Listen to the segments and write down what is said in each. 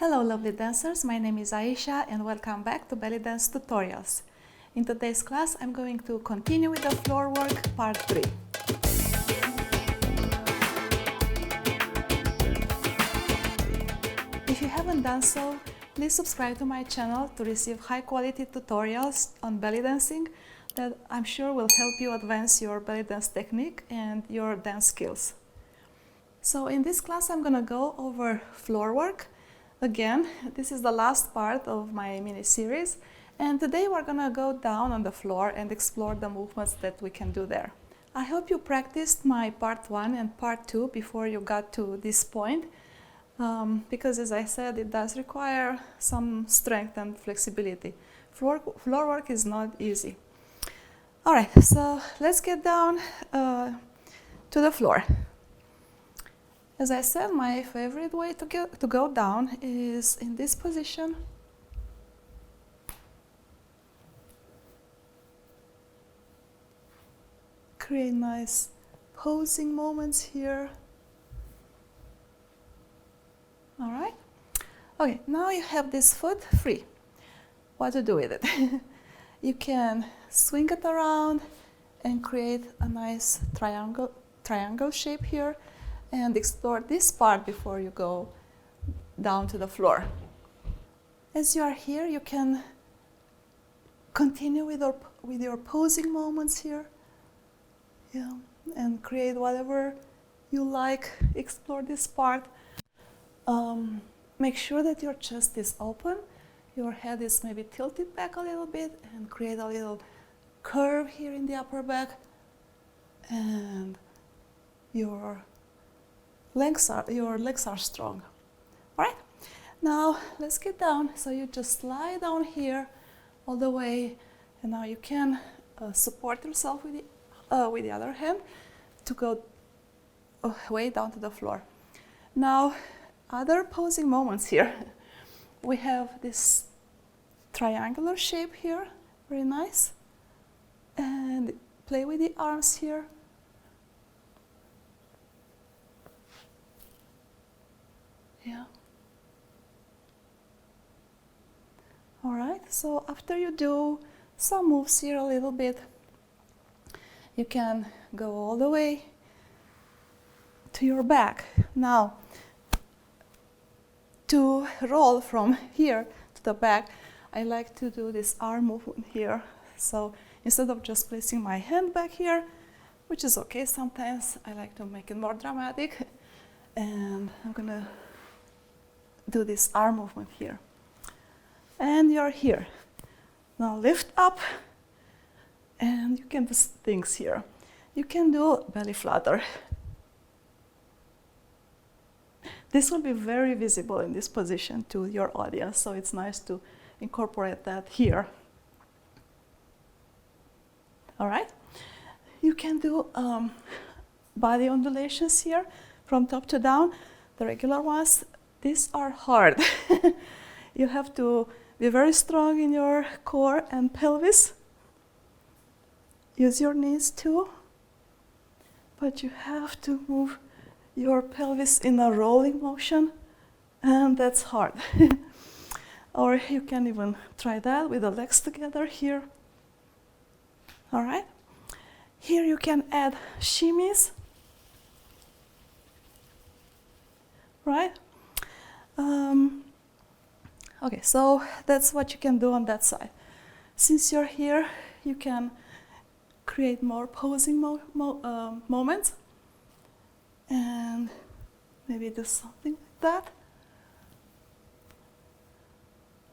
Hello lovely dancers, my name is Aisha and welcome back to Belly Dance Tutorials. In today's class I'm going to continue with the floor work part 3. If you haven't done so, please subscribe to my channel to receive high quality tutorials on belly dancing that I'm sure will help you advance your belly dance technique and your dance skills. So in this class I'm gonna go over floor work. Again, this is the last part of my mini-series, and today we're gonna go down on the floor and explore the movements that we can do there. I hope you practiced my part 1 and part 2 before you got to this point, because as I said, it does require some strength and flexibility. Floor work is not easy. Alright, so let's get down to the floor. As I said, my favorite way to go down is in this position. Create nice posing moments here. All right. Okay, now you have this foot free. What to do with it? You can swing it around and create a nice triangle shape here. And explore this part before you go down to the floor. As you are here, you can continue with your posing moments here, and create whatever you like. Explore this part. Make sure that your chest is open, your head is maybe tilted back a little bit, and create a little curve here in the upper back, and your legs are strong. All right, now let's get down. So you just lie down here all the way, and now you can support yourself with the other hand to go way down to the floor. Now, other posing moments here. We have this triangular shape here, very nice, and play with the arms here. Yeah. All right, so after you do some moves here a little bit, you can go all the way to your back. Now, to roll from here to the back, I like to do this arm movement here. So instead of just placing my hand back here, which is okay sometimes, I like to make it more dramatic, and I'm gonna do this arm movement here. And you're here. Now lift up, and you can do things here. You can do belly flutter. This will be very visible in this position to your audience, so it's nice to incorporate that here. All right? You can do body undulations here from top to down, the regular ones. These are hard. You have to be very strong in your core and pelvis. Use your knees too. But you have to move your pelvis in a rolling motion, and that's hard. Or you can even try that with the legs together here. All right? Here you can add shimmies. Right? Okay, so that's what you can do on that side. Since you're here, you can create more posing moments, and maybe do something like that,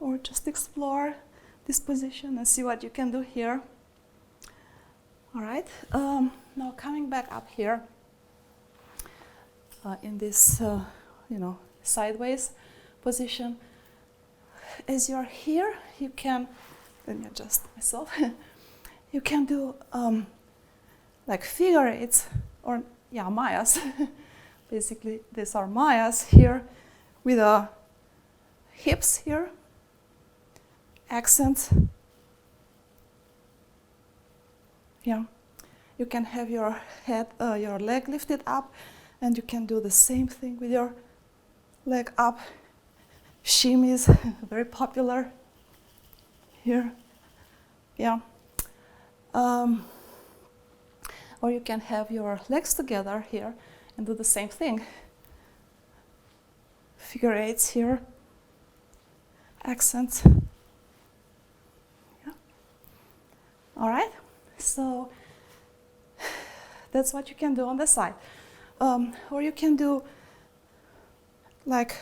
or just explore this position and see what you can do here. All right, now coming back up here in this sideways position. As you're here, you can, let me adjust myself, you can do like figure eights, or mayas. Basically, these are mayas here with hips here, accents. Yeah, you can have your head, your leg lifted up, and you can do the same thing with your leg up shimmies, very popular here. Yeah. Or you can have your legs together here and do the same thing. Figure eights here, accents. Yeah. All right, so that's what you can do on the side. Or you can do like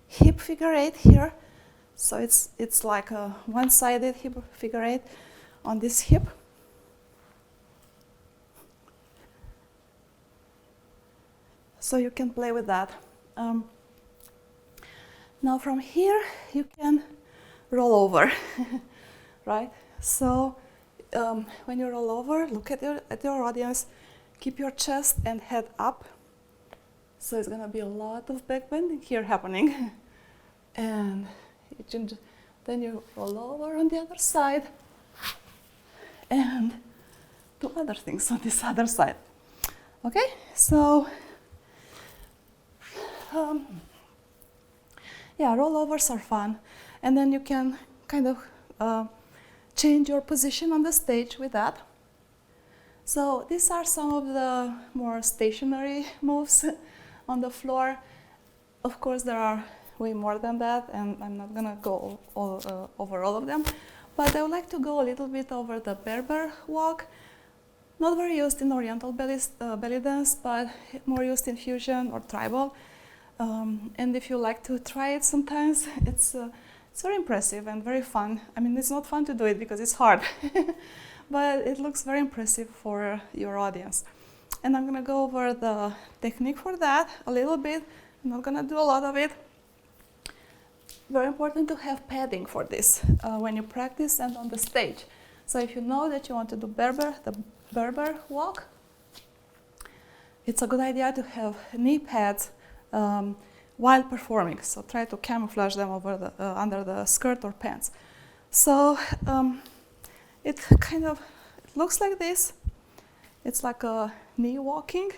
hip figure eight here. So it's like a one-sided hip figure eight on this hip. So you can play with that. Now from here you can roll over, right? So when you roll over, look at your audience, keep your chest and head up. So it's gonna be a lot of back bending here happening. And then you roll over on the other side and do other things on this other side. Okay, so yeah, rollovers are fun, and then you can kind of change your position on the stage with that. So these are some of the more stationary moves on the floor. Of course, there are way more than that, and I'm not gonna go over all of them, but I would like to go a little bit over the berber walk. Not very used in Oriental belly dance, but more used in fusion or tribal. And if you like to try it sometimes, it's very impressive and very fun. I mean, it's not fun to do it because it's hard, but it looks very impressive for your audience. And I'm gonna go over the technique for that a little bit. I'm not gonna do a lot of it. Very important to have padding for this when you practice and on the stage. So if you know that you want to do the berber walk, it's a good idea to have knee pads while performing. So try to camouflage them over under the skirt or pants. So it kind of looks like this. It's like a knee walking.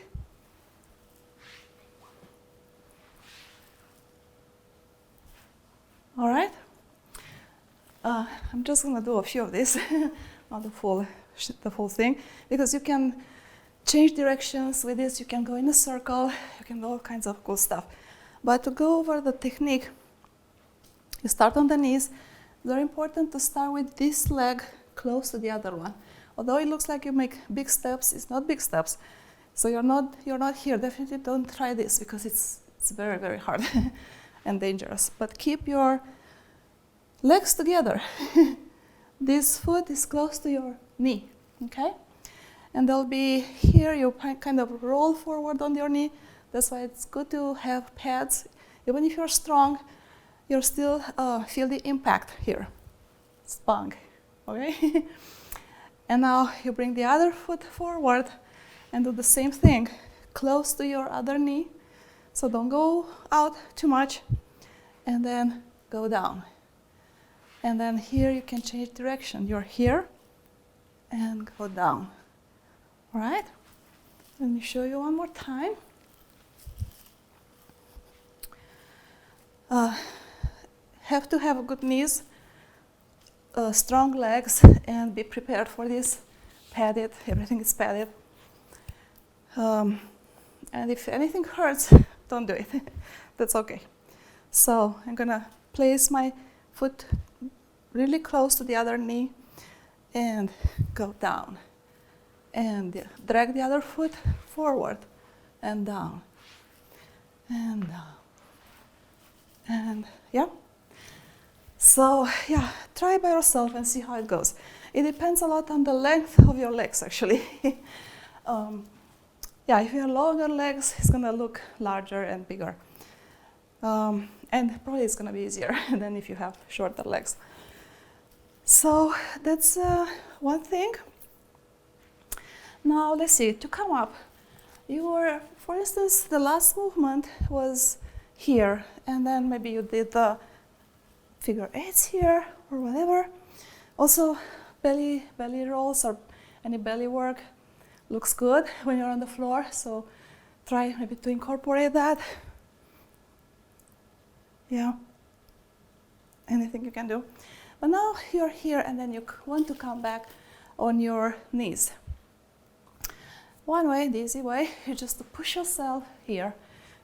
All right. I'm just gonna do a few of these, not the full thing, because you can change directions with this. You can go in a circle. You can do all kinds of cool stuff. But to go over the technique, you start on the knees. Very important to start with this leg close to the other one. Although it looks like you make big steps, it's not big steps. So you're not here. Definitely don't try this because it's very, very hard and dangerous. But keep your legs together. This foot is close to your knee, okay? And they'll be here, you kind of roll forward on your knee. That's why it's good to have pads. Even if you're strong, you'll still feel the impact here. Spunk, okay? And now you bring the other foot forward and do the same thing, close to your other knee. So don't go out too much, and then go down. And then here you can change direction. You're here, and go down. All right? Let me show you one more time. Have to have good knees, strong legs, and be prepared for this. Padded, everything is padded. And if anything hurts, don't do it. That's okay. So I'm gonna place my foot really close to the other knee and go down. And drag the other foot forward and down. And down. And yeah. So yeah, try by yourself and see how it goes. It depends a lot on the length of your legs, actually. Yeah, if you have longer legs, it's gonna look larger and bigger. And probably it's gonna be easier than if you have shorter legs. So that's one thing. Now let's see, to come up, for instance, the last movement was here, and then maybe you did the figure eights here or whatever. Also, belly rolls or any belly work looks good when you're on the floor, so try maybe to incorporate that. Yeah, anything you can do. But now you're here and then you want to come back on your knees. One way, the easy way, is just to push yourself here,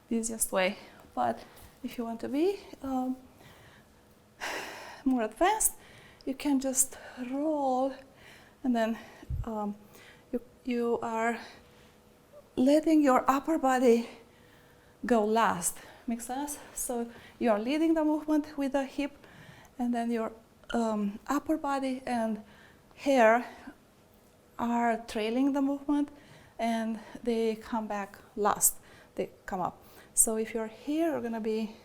the easiest way. But if you want to be more advanced, you can just roll and then you are letting your upper body go last. Make sense? So you are leading the movement with the hip, and then your upper body and hair are trailing the movement, and they come back last. They come up. So if you're here, you're gonna be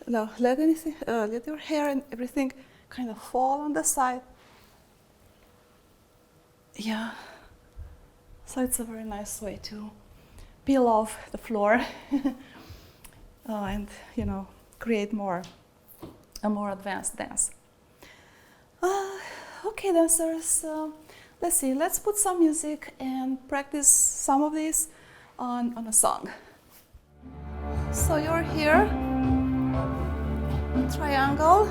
let your hair and everything kind of fall on the side. Yeah. So it's a very nice way to peel off the floor and create a more advanced dance. Okay, dancers. Let's see. Let's put some music and practice some of this on a song. So you're here, triangle.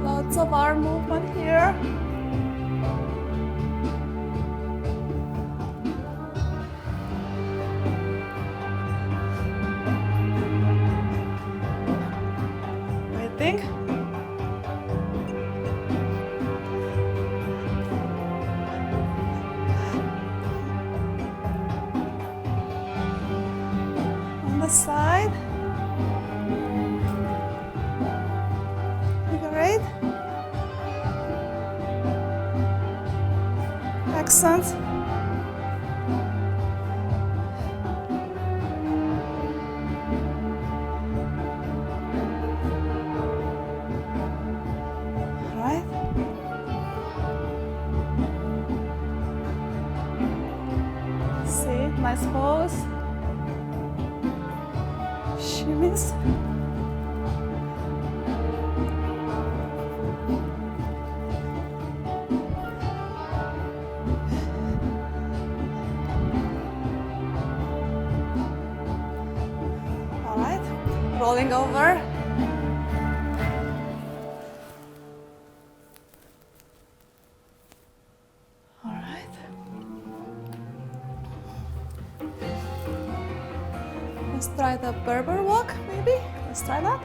Lots of arm movement here. Waiting. On the side. Figure eight. Accent. Right. See, nice pose. Shimmies. Rolling over. All right. Let's try the berber walk, maybe. Let's try that.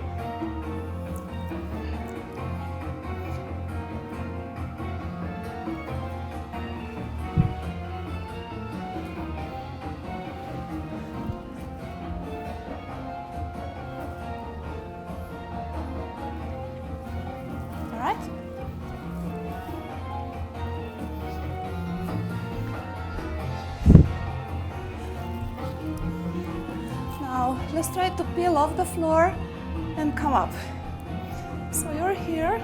Now let's try to peel off the floor and come up. So you're here.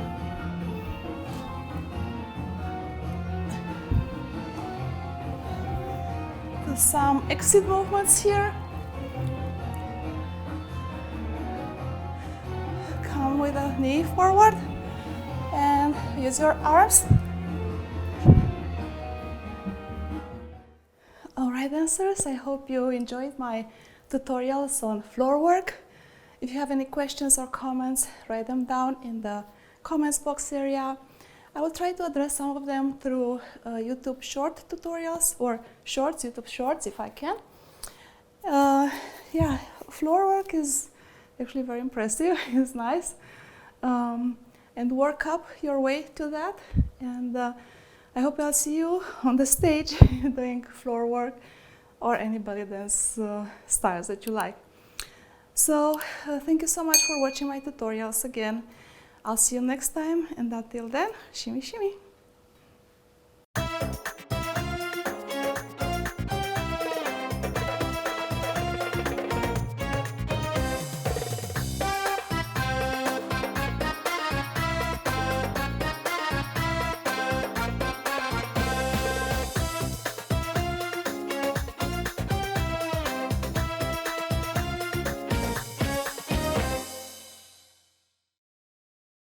Do some exit movements here. Come with a knee forward and use your arms. Alright dancers, I hope you enjoyed my tutorials on floor work. If you have any questions or comments, write them down in the comments box area. I will try to address some of them through YouTube short tutorials or shorts, YouTube shorts if I can. Yeah, floor work is actually very impressive, it's nice. And work up your way to that. And I hope I'll see you on the stage doing floor work or any belly dance styles that you like. So thank you so much for watching my tutorials again. I'll see you next time, and until then, shimmy shimmy.